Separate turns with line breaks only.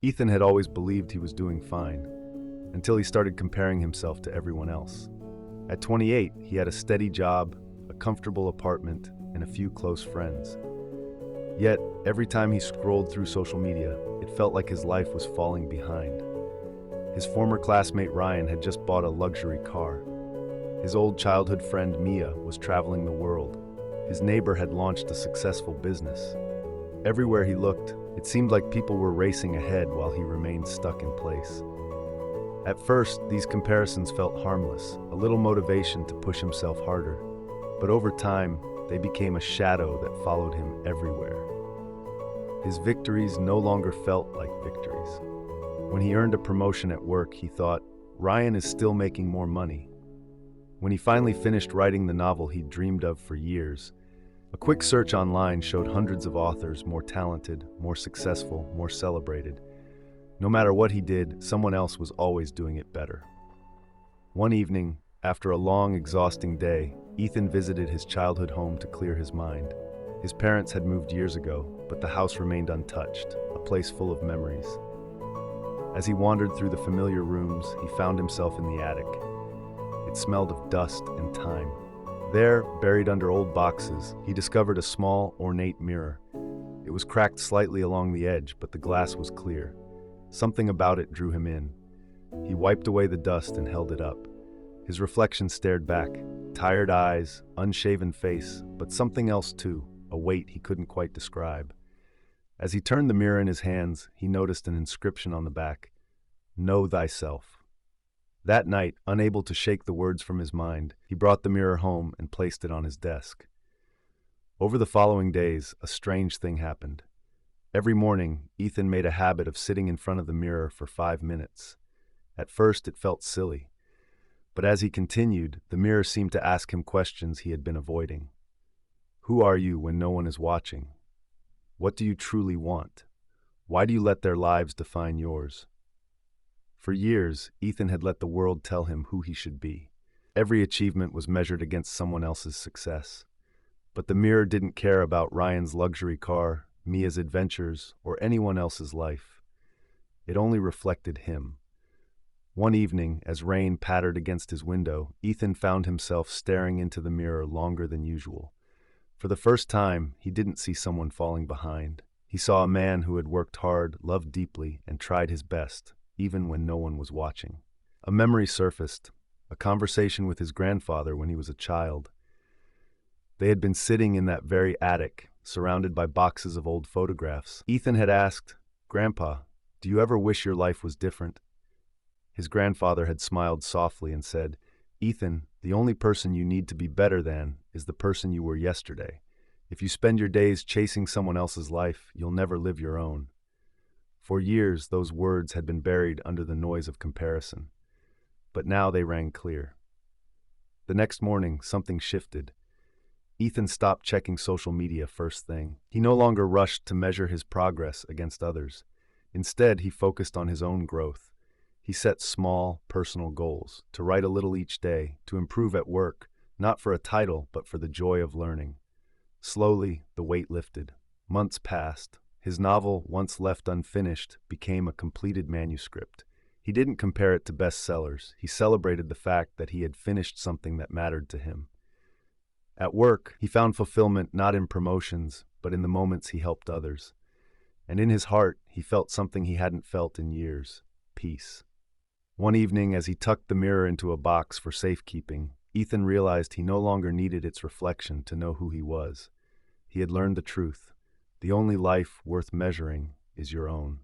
Ethan had always believed he was doing fine, until he started comparing himself to everyone else. At 28, he had a steady job, a comfortable apartment, and a few close friends. Yet, every time he scrolled through social media, it felt like his life was falling behind. His former classmate Ryan had just bought a luxury car. His old childhood friend Mia was traveling the world. His neighbor had launched a successful business. Everywhere he looked, it seemed like people were racing ahead while he remained stuck in place. At first, these comparisons felt harmless, a little motivation to push himself harder. But over time, they became a shadow that followed him everywhere. His victories no longer felt like victories. When he earned a promotion at work, he thought, Ryan is still making more money. When he finally finished writing the novel he'd dreamed of for years, a quick search online showed hundreds of authors more talented, more successful, more celebrated. No matter what he did, someone else was always doing it better. One evening, after a long, exhausting day, Ethan visited his childhood home to clear his mind. His parents had moved years ago, but the house remained untouched, a place full of memories. As he wandered through the familiar rooms, he found himself in the attic. It smelled of dust and time. There, buried under old boxes, he discovered a small, ornate mirror. It was cracked slightly along the edge, but the glass was clear. Something about it drew him in. He wiped away the dust and held it up. His reflection stared back, tired eyes, unshaven face, but something else too, a weight he couldn't quite describe. As he turned the mirror in his hands, he noticed an inscription on the back, "Know thyself." That night, unable to shake the words from his mind, he brought the mirror home and placed it on his desk. Over the following days, a strange thing happened. Every morning, Ethan made a habit of sitting in front of the mirror for 5 minutes. At first, it felt silly. But as he continued, the mirror seemed to ask him questions he had been avoiding. Who are you when no one is watching? What do you truly want? Why do you let their lives define yours? For years, Ethan had let the world tell him who he should be. Every achievement was measured against someone else's success. But the mirror didn't care about Ryan's luxury car, Mia's adventures, or anyone else's life. It only reflected him. One evening, as rain pattered against his window, Ethan found himself staring into the mirror longer than usual. For the first time, he didn't see someone falling behind. He saw a man who had worked hard, loved deeply, and tried his best, even when no one was watching. A memory surfaced, a conversation with his grandfather when he was a child. They had been sitting in that very attic, surrounded by boxes of old photographs. Ethan had asked, "Grandpa, do you ever wish your life was different?" His grandfather had smiled softly and said, "Ethan, the only person you need to be better than is the person you were yesterday. If you spend your days chasing someone else's life, you'll never live your own." For years, those words had been buried under the noise of comparison. But now they rang clear. The next morning, something shifted. Ethan stopped checking social media first thing. He no longer rushed to measure his progress against others. Instead, he focused on his own growth. He set small, personal goals, to write a little each day, to improve at work, not for a title, but for the joy of learning. Slowly, the weight lifted. Months passed. His novel, once left unfinished, became a completed manuscript. He didn't compare it to bestsellers. He celebrated the fact that he had finished something that mattered to him. At work, he found fulfillment not in promotions, but in the moments he helped others. And in his heart, he felt something he hadn't felt in years: peace. One evening, as he tucked the mirror into a box for safekeeping, Ethan realized he no longer needed its reflection to know who he was. He had learned the truth. The only life worth measuring is your own.